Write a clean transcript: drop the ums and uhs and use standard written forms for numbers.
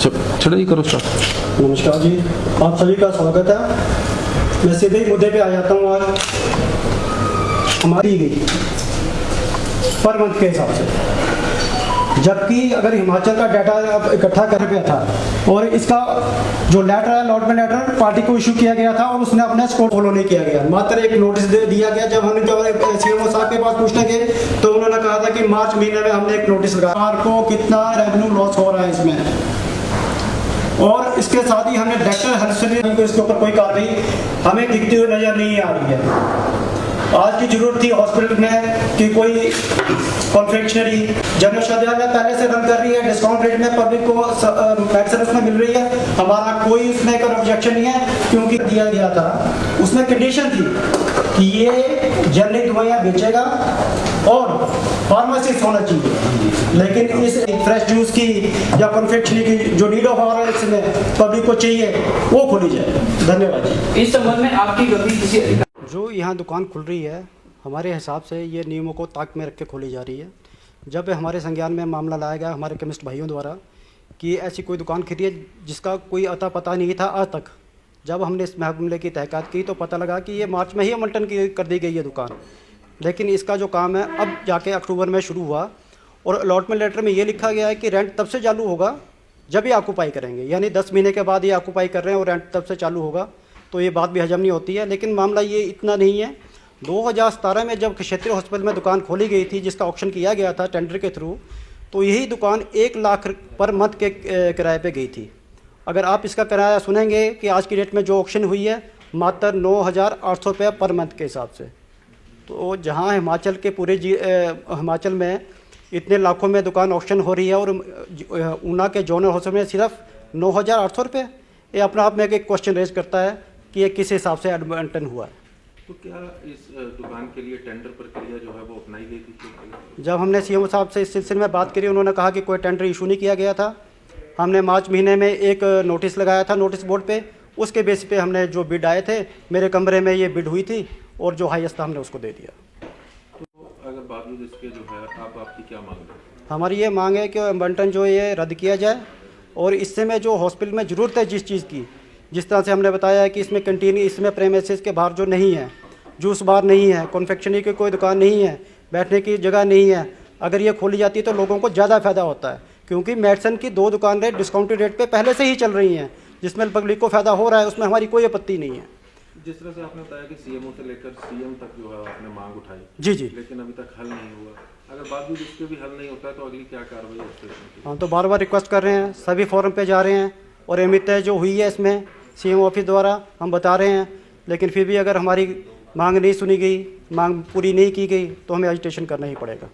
चलो ही करो स्टार्ट। नमस्कार जी, आप सभी का स्वागत है। मैं सीधे ही मुद्दे पे आ जाता हूँ। आज हमारी गई पर मंथ के हिसाब से, जबकि अगर हिमाचल का डाटा अब इकट्ठा कर गया था और इसका जो लेटर है अलॉटमेंट लेटर पार्टी को इशू किया गया था और उसने अपना स्कोर फॉलो नहीं किया गया, मात्र एक नोटिस दे दिया गया। जब हमने सीएमओ साहब के पास पूछने गए तो उन्होंने कहा था कि मार्च महीने में हमने एक नोटिस लगाया। सरकार को कितना रेवेन्यू लॉस हो रहा है इसमें, और इसके साथ ही हमने डायरेक्टर हर्षवर्धन को इसके ऊपर कोई कार्रवाई हमें दिखती हुई नजर नहीं आ रही है। आज की जरूरत थी हॉस्पिटल में कि कोई कॉन्फेक्शनरी जनरल औषधालय पहले से रन कर रही है, डिस्काउंट रेट में पब्लिक को मेडिसिन उसमें मिल रही है। हमारा कोई उसमें एक ऑब्जेक्शन नहीं है, क्योंकि दिया गया था उसमें कंडीशन थी कि ये जनरिक दवाइयाँ बेचेगा और फार्मासिस्ट होना चाहिए। लेकिन इस फ्रेश जूस की या कॉन्फेक्शनरी की जो नीड ऑफ आवर इसमें पब्लिक को चाहिए वो खोली जाए। धन्यवाद जी। इस संबंध में आपकी गंभीर किसी जो यहाँ दुकान खुल रही है, हमारे हिसाब से ये नियमों को ताक में रख के खोली जा रही है। जब हमारे संज्ञान में मामला लाया गया हमारे केमिस्ट भाइयों द्वारा कि ऐसी कोई दुकान खुली है जिसका कोई अता पता नहीं था आज तक, जब हमने इस मामले की तहकीकात की तो पता लगा कि ये मार्च में ही अमलटन कर दी गई है दुकान। लेकिन इसका जो काम है अब जाके अक्टूबर में शुरू हुआ और अलॉटमेंट लेटर में ये लिखा गया है कि रेंट तब से चालू होगा जब ये ऑक्यूपाई करेंगे, यानी 10 महीने के बाद ये ऑक्यूपाई कर रहे हैं और रेंट तब से चालू होगा। तो ये बात भी हजम नहीं होती है। लेकिन मामला ये इतना नहीं है। 2017 में जब क्षेत्रीय हॉस्पिटल में दुकान खोली गई थी जिसका ऑक्शन किया गया था टेंडर के थ्रू, तो यही दुकान 1 लाख पर मंथ के किराए पे गई थी। अगर आप इसका किराया सुनेंगे कि आज की डेट में जो ऑक्शन हुई है मात्र 9,800 रुपये पर मंथ के हिसाब से, तो जहां हिमाचल के पूरे हिमाचल में इतने लाखों में दुकान ऑक्शन हो रही है और ऊना के जोनल हॉस्पिटल में सिर्फ 9,800 रुपये, ये अपने आप में एक क्वेश्चन रेज करता है कि ये किस हिसाब से एडमिटन हुआ है। तो क्या इस दुकान के लिए टेंडर प्रक्रिया जो है वो अपनाई गई थी? जब हमने सीएम साहब से इस सिलसिले में बात करी, उन्होंने कहा कि कोई टेंडर इशू नहीं किया गया था। हमने मार्च महीने में एक नोटिस लगाया था नोटिस बोर्ड पे, उसके बेस पे हमने जो बिड आए थे मेरे कमरे में ये बिड हुई थी और जो हाईएस्ट था हमने उसको दे दिया। तो अगर बावजूद इसके जो है आपकी क्या मांग है? हमारी ये मांग है कि बंटन जो ये रद्द किया जाए और इससे में जो हॉस्पिटल में ज़रूरत है जिस चीज़ की, जिस तरह से हमने बताया है कि इसमें कैंटीन, इसमें प्रेमिसेस के बाहर जो नहीं है, जूस बार नहीं है, कॉन्फेक्शनरी की कोई दुकान नहीं है, बैठने की जगह नहीं है, अगर ये खोली जाती है तो लोगों को ज़्यादा फ़ायदा होता है। क्योंकि मेडिसिन की 2 दुकानें डिस्काउंटेड रेट पे पहले से ही चल रही हैं जिसमें पब्लिक को फ़ायदा हो रहा है, उसमें हमारी कोई आपत्ति नहीं है। जिस तरह से आपने बताया कि सीएमओ से लेकर सीएम तक जो है आपने मांग उठाई, जी जी, लेकिन अभी तक हल नहीं हुआ। अगर बावजूद इसके भी हल नहीं होता है तो अगली क्या कार्रवाई है? हम तो बार बार रिक्वेस्ट कर रहे हैं, सभी फोरम पे जा रहे हैं और अहमियत तय जो हुई है इसमें सीएम ऑफिस द्वारा हम बता रहे हैं। लेकिन फिर भी अगर हमारी मांग नहीं सुनी गई, मांग पूरी नहीं की गई तो हमें एजिटेशन करना ही पड़ेगा।